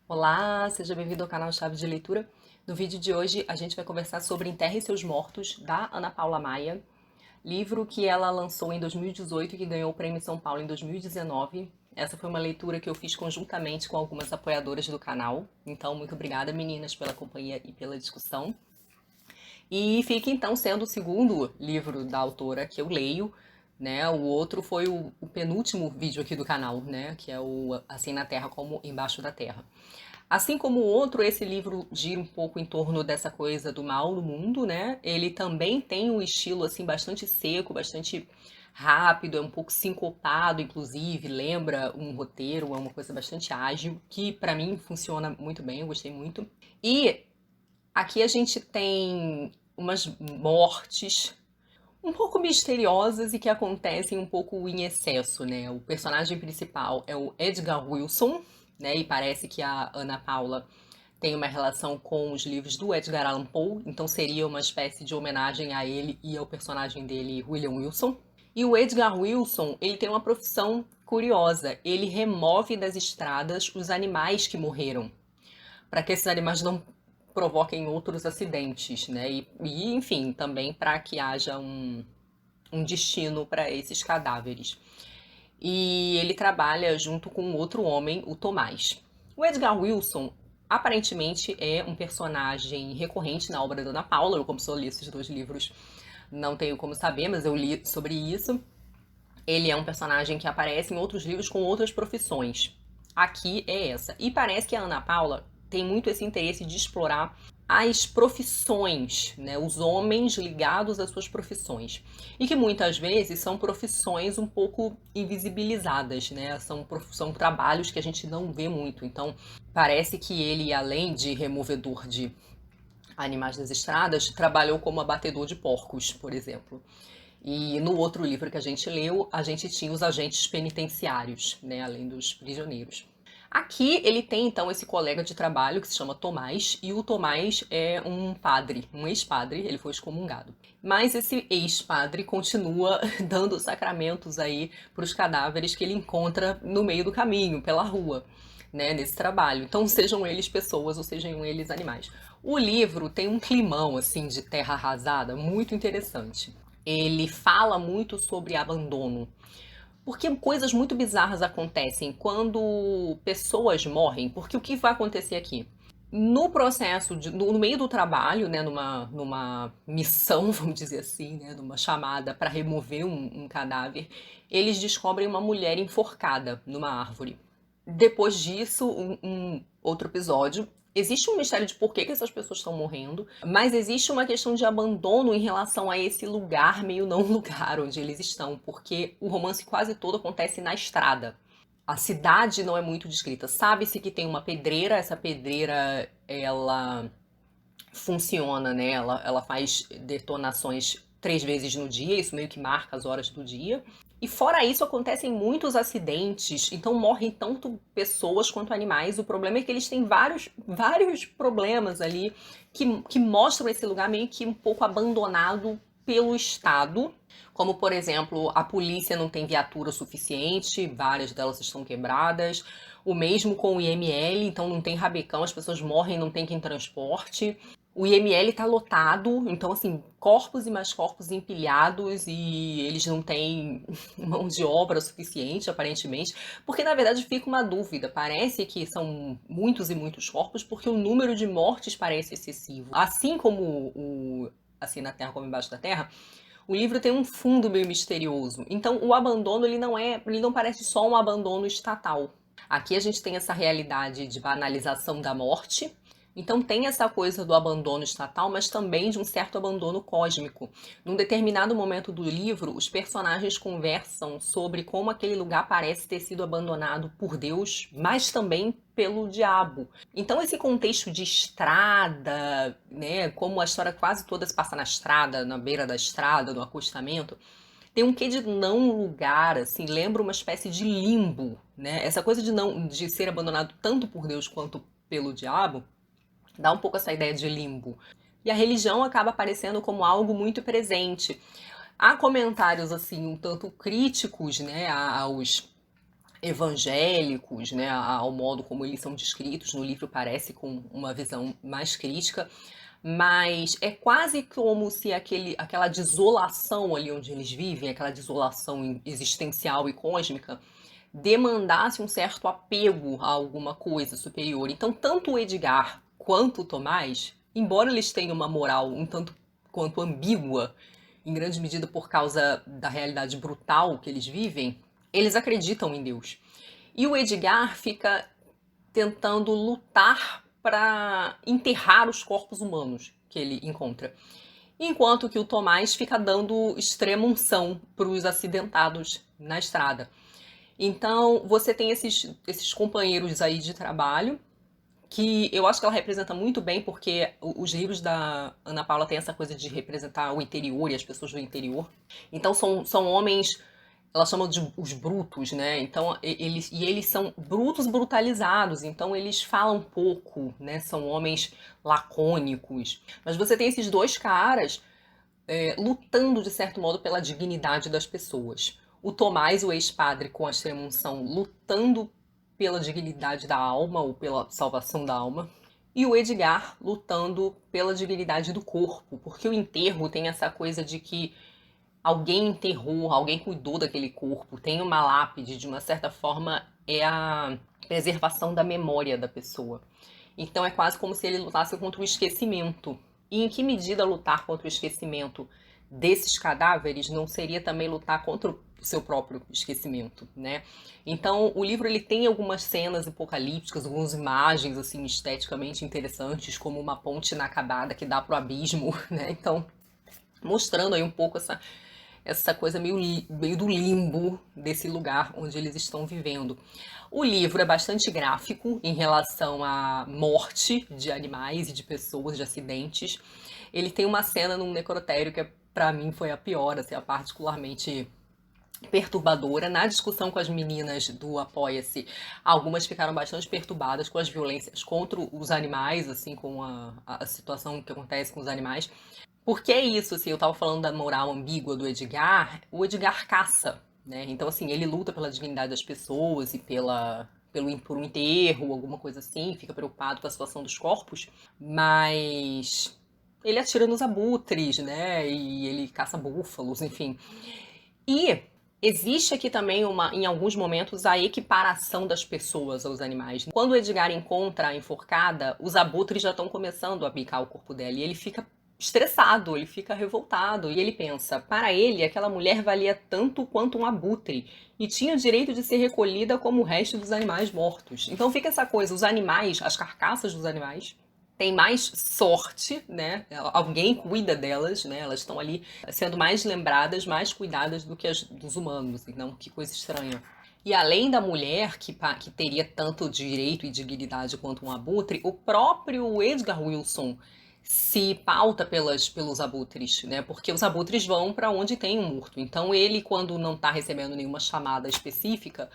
Olá, seja bem-vindo ao canal Chave de Leitura. No vídeo de hoje a gente vai conversar sobre Enterre Seus Mortos, da Ana Paula Maia, livro que ela lançou em 2018 e que ganhou o Prêmio São Paulo em 2019. Essa foi uma leitura que eu fiz conjuntamente com algumas apoiadoras do canal. Então, muito obrigada, meninas, pela companhia e pela discussão. E fica então sendo o segundo livro da autora que eu leio, né? O outro foi o penúltimo vídeo aqui do canal, né? Que é o Assim na Terra como Embaixo da Terra. Assim como o outro, esse livro gira um pouco em torno dessa coisa do mal no mundo, né? Ele também tem um estilo assim bastante seco, bastante rápido, é um pouco sincopado, inclusive, lembra um roteiro, é uma coisa bastante ágil, que pra mim funciona muito bem, eu gostei muito. E aqui a gente tem umas mortes um pouco misteriosas e que acontecem um pouco em excesso, né? O personagem principal é o Edgar Wilson, né? E parece que a Ana Paula tem uma relação com os livros do Edgar Allan Poe, então seria uma espécie de homenagem a ele e ao personagem dele, William Wilson. E o Edgar Wilson, ele tem uma profissão curiosa, ele remove das estradas os animais que morreram, para que esses animais não provoquem outros acidentes, né? Enfim, também para que haja um destino para esses cadáveres. E ele trabalha junto com outro homem, o Tomás. O Edgar Wilson aparentemente é um personagem recorrente na obra da Ana Paula. Eu, como só li esses dois livros, não tenho como saber, mas eu li sobre isso. Ele é um personagem que aparece em outros livros com outras profissões. Aqui é essa. E parece que a Ana Paula tem muito esse interesse de explorar as profissões, né, os homens ligados às suas profissões. E que muitas vezes são profissões um pouco invisibilizadas, né? São trabalhos que a gente não vê muito. Então, parece que ele, além de removedor de animais das estradas, trabalhou como abatedor de porcos, por exemplo. E no outro livro que a gente leu, a gente tinha os agentes penitenciários, né, além dos prisioneiros. Aqui ele tem então esse colega de trabalho que se chama Tomás, e o Tomás é um padre, um ex-padre, ele foi excomungado. Mas esse ex-padre continua dando sacramentos aí para os cadáveres que ele encontra no meio do caminho, pela rua, né, nesse trabalho. Então, sejam eles pessoas ou sejam eles animais. O livro tem um climão assim de terra arrasada muito interessante. Ele fala muito sobre abandono. Porque coisas muito bizarras acontecem quando pessoas morrem. Porque o que vai acontecer aqui? No processo, no meio do trabalho, né, numa missão, vamos dizer assim, né, numa chamada para remover um cadáver, eles descobrem uma mulher enforcada numa árvore. Depois disso, um outro episódio. Existe um mistério de por que essas pessoas estão morrendo, mas existe uma questão de abandono em relação a esse lugar meio não lugar onde eles estão, porque o romance quase todo acontece na estrada. A cidade não é muito descrita. Sabe-se que tem uma pedreira, essa pedreira ela funciona, né? Ela faz detonações 3 vezes no dia, isso meio que marca as horas do dia. E fora isso, acontecem muitos acidentes, então morrem tanto pessoas quanto animais. O problema é que eles têm vários problemas ali que mostram esse lugar meio que um pouco abandonado pelo Estado. Como, por exemplo, a polícia não tem viatura suficiente, várias delas estão quebradas. O mesmo com o IML, então não tem rabecão, as pessoas morrem, não tem quem transporte. O IML tá lotado, então assim, corpos e mais corpos empilhados e eles não têm mão de obra suficiente, aparentemente, porque na verdade fica uma dúvida, parece que são muitos e muitos corpos, porque o número de mortes parece excessivo. Assim como o Assim na Terra como Embaixo da Terra, o livro tem um fundo meio misterioso. Então o abandono ele não parece só um abandono estatal. Aqui a gente tem essa realidade de banalização da morte. Então tem essa coisa do abandono estatal, mas também de um certo abandono cósmico. Num determinado momento do livro, os personagens conversam sobre como aquele lugar parece ter sido abandonado por Deus, mas também pelo diabo. Então esse contexto de estrada, né, como a história quase toda se passa na estrada, na beira da estrada, no acostamento, tem um quê de não lugar, assim, lembra uma espécie de limbo, né? Essa coisa de ser abandonado tanto por Deus quanto pelo diabo dá um pouco essa ideia de limbo. E a religião acaba aparecendo como algo muito presente. Há comentários assim um tanto críticos, né, aos evangélicos, né, ao modo como eles são descritos no livro, parece com uma visão mais crítica, mas é quase como se aquela desolação ali onde eles vivem, aquela desolação existencial e cósmica, demandasse um certo apego a alguma coisa superior. Então, tanto o Edgar quanto o Tomás, embora eles tenham uma moral um tanto quanto ambígua, em grande medida por causa da realidade brutal que eles vivem, eles acreditam em Deus. E o Edgar fica tentando lutar para enterrar os corpos humanos que ele encontra. Enquanto que o Tomás fica dando extrema unção para os acidentados na estrada. Então, você tem esses companheiros aí de trabalho, que eu acho que ela representa muito bem, porque os livros da Ana Paula têm essa coisa de representar o interior e as pessoas do interior. Então, são homens, ela chama de os brutos, né? Então, eles são brutos brutalizados, então eles falam pouco, né? São homens lacônicos. Mas você tem esses dois caras lutando, de certo modo, pela dignidade das pessoas. O Tomás, o ex-padre com a extrema-unção, lutando pela dignidade da alma ou pela salvação da alma. E o Edgar lutando pela dignidade do corpo, porque o enterro tem essa coisa de que alguém enterrou, alguém cuidou daquele corpo, tem uma lápide, de uma certa forma, é a preservação da memória da pessoa. Então é quase como se ele lutasse contra o esquecimento. E em que medida lutar contra o esquecimento desses cadáveres não seria também lutar contra o seu próprio esquecimento, né? Então o livro ele tem algumas cenas apocalípticas, algumas imagens assim esteticamente interessantes, como uma ponte inacabada que dá pro abismo, né? Então mostrando aí um pouco essa coisa meio do limbo desse lugar onde eles estão vivendo. O livro é bastante gráfico em relação à morte de animais e de pessoas, de acidentes. Ele tem uma cena num necrotério que para mim foi a pior, assim, a particularmente perturbadora. Na discussão com as meninas do Apoia-se, algumas ficaram bastante perturbadas com as violências contra os animais, assim, com a situação que acontece com os animais. Porque é isso, assim, eu tava falando da moral ambígua do Edgar, o Edgar caça, né? Então, assim, ele luta pela dignidade das pessoas e por um enterro, alguma coisa assim, fica preocupado com a situação dos corpos, mas ele atira nos abutres, né? E ele caça búfalos, enfim. E existe aqui também em alguns momentos, a equiparação das pessoas aos animais. Quando o Edgar encontra a enforcada, os abutres já estão começando a bicar o corpo dela e ele fica estressado, ele fica revoltado e ele pensa, para ele aquela mulher valia tanto quanto um abutre e tinha o direito de ser recolhida como o resto dos animais mortos. Então fica essa coisa, os animais, as carcaças dos animais têm mais sorte, né? Alguém cuida delas, né? Elas estão ali sendo mais lembradas, mais cuidadas do que as dos humanos. Então, que coisa estranha. E além da mulher, que teria tanto direito e dignidade quanto um abutre, o próprio Edgar Wilson se pauta pelos abutres, né? Porque os abutres vão para onde tem um morto. Então ele, quando não está recebendo nenhuma chamada específica,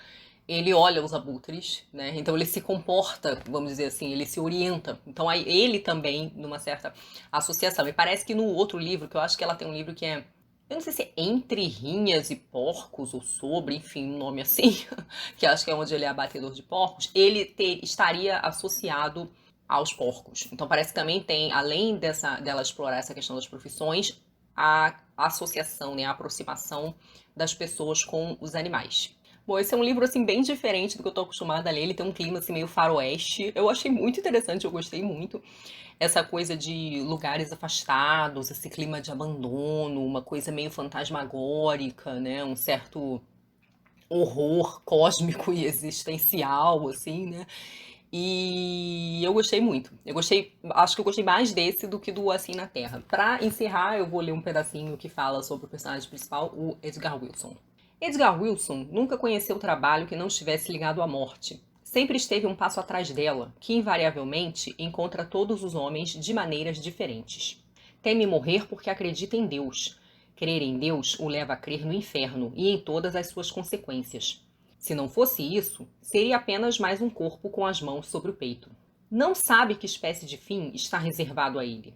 ele olha os abutres, né? Então ele se comporta, vamos dizer assim, ele se orienta. Então aí ele também, numa certa associação. E parece que no outro livro, que eu acho que ela tem um livro que é, eu não sei se é Entre Rinhas e Porcos ou Sobre, enfim, um nome assim, que acho que é onde ele é abatedor de porcos, ele estaria associado aos porcos. Então parece que também tem, além dela explorar essa questão das profissões, a associação, né, a aproximação das pessoas com os animais. Bom, esse é um livro, assim, bem diferente do que eu tô acostumada a ler. Ele tem um clima, assim, meio faroeste. Eu achei muito interessante, eu gostei muito. Essa coisa de lugares afastados, esse clima de abandono, uma coisa meio fantasmagórica, né? Um certo horror cósmico e existencial, assim, né? E eu gostei muito. Acho que eu gostei mais desse do que do Assim na Terra. Pra encerrar, eu vou ler um pedacinho que fala sobre o personagem principal, o Edgar Wilson. Edgar Wilson nunca conheceu trabalho que não estivesse ligado à morte. Sempre esteve um passo atrás dela, que invariavelmente encontra todos os homens de maneiras diferentes. Teme morrer porque acredita em Deus. Crer em Deus o leva a crer no inferno e em todas as suas consequências. Se não fosse isso, seria apenas mais um corpo com as mãos sobre o peito. Não sabe que espécie de fim está reservado a ele.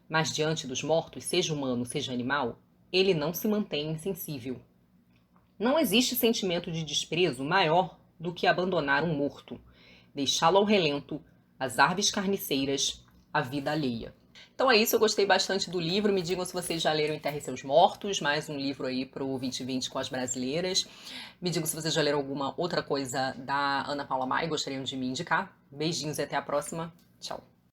Mas diante dos mortos, seja humano, seja animal, ele não se mantém insensível. Não existe sentimento de desprezo maior do que abandonar um morto, deixá-lo ao relento, as aves carniceiras, a vida alheia. Então é isso, eu gostei bastante do livro. Me digam se vocês já leram Enterre Seus Mortos, mais um livro aí pro 2020 com as brasileiras. Me digam se vocês já leram alguma outra coisa da Ana Paula Maia e gostariam de me indicar. Beijinhos e até a próxima. Tchau.